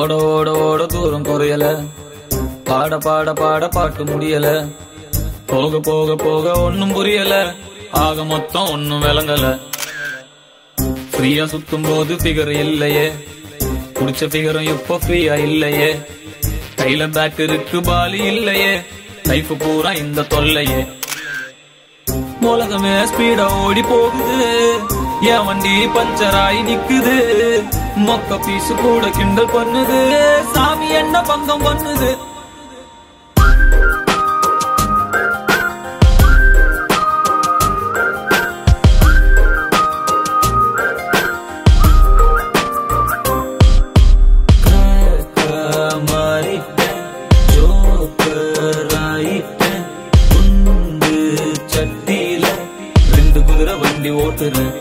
ஓட ஓட ஓட தூரம் குறையல, பாட பாட பாட பாட்டு முடியல, போக போக போக ஒன்னும் புரியல, ஆக மொத்தம் ஒன்னும் விளங்கல. ஃப்ரீயா சுத்தும் போது ஃபிகர் இல்லையே, குடிச்ச ஃபிகரும் இப்போ ஃப்ரீயா இல்லையே, கையில பேக் இருக்கு பாலி இல்லையே, லைஃப் பூரா இந்த தொல்லையே. உலகமே ஸ்பீடா ஓடி போகுது, என் வண்டி பஞ்சர் ஆகி நிக்குது, மொக்க பீசு கூட கிண்டல் பண்ணுது, சாமி என்ன பங்கம் பண்ணுது. சட்டியில 2 குதிரை வண்டி ஓட்டுறேன்.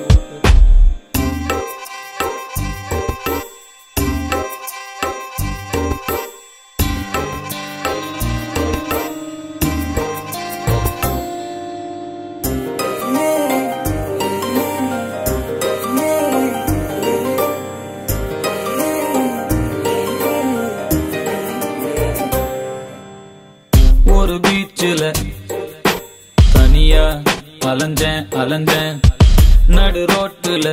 ஒரு பீச்சில தனியா அலைஞ்சேன் அலைஞ்சேன், நடு ரோட்டுல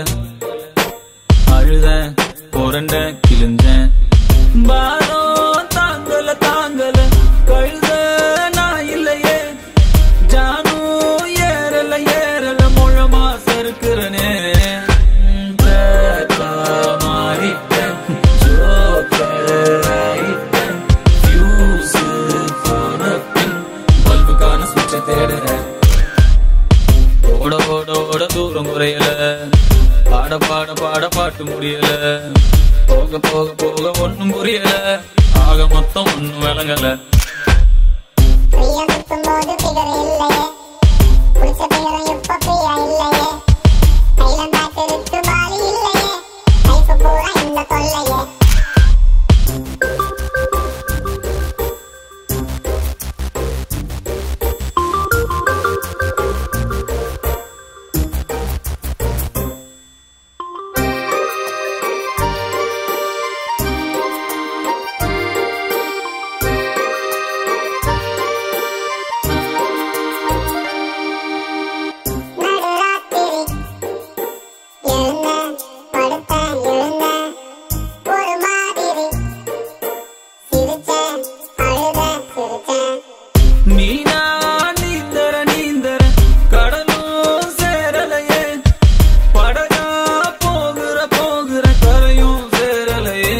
அழுதேன் புரண்டேன் கிழிஞ்சேன், பாரம் தாங்கல தாங்கல கழுத நான் இல்லையே, ஜானும் ஏறல ஏறல முழமா சறுக்குறனே, மாறிட்டேன் ஜோக்கராயிட்டேன், ஃபியூஸ் போன பின் பல்புக்கான சுவிட்ச தேடுறேன். ஓட ஓட ஓட தூரம் குறையல, பாட பாட பாட பாட்டு முடியல, போக போக போக ஒன்னும் புரியல, ஆக மொத்தம் ஒன்னும் விளங்கல. நீனா நீந்தர நீந்தர கடலும் சேரலையே, படகா போகிற போகிற கரையும் சேரலையே,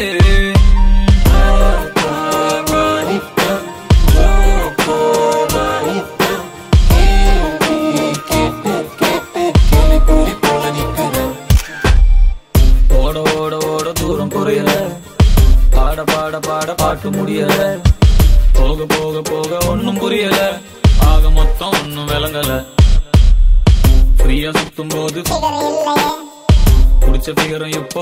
ஓட ஓட ஓட தூரம் குறையல, பாட பாட பாட பாட்டு முடியல, போக போக போக ஒன்னும் புரியல, ஆக மொத்தம் ஒன்னும் விளங்கல. ஃப்ரீயா சுத்தும் போது குடிச்ச ஃபிகரும் இப்போ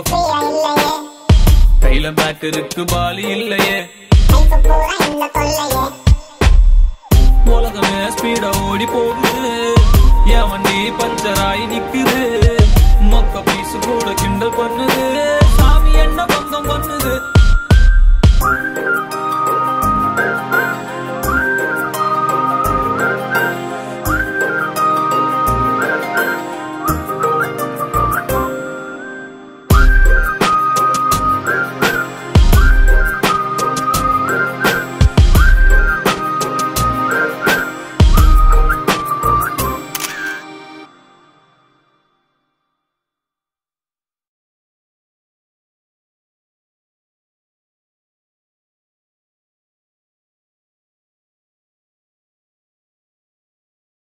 கையில பேக் இருக்கு பாலி இல்லையே, உலகமே ஸ்பீடா ஓடி போகுது, என் வண்டி பஞ்சர் ஆகி நிக்குது, மொக்க பீசு கூட கிண்டல் பண்ணுது, சாமி என்ன பங்கம் பண்ணுது.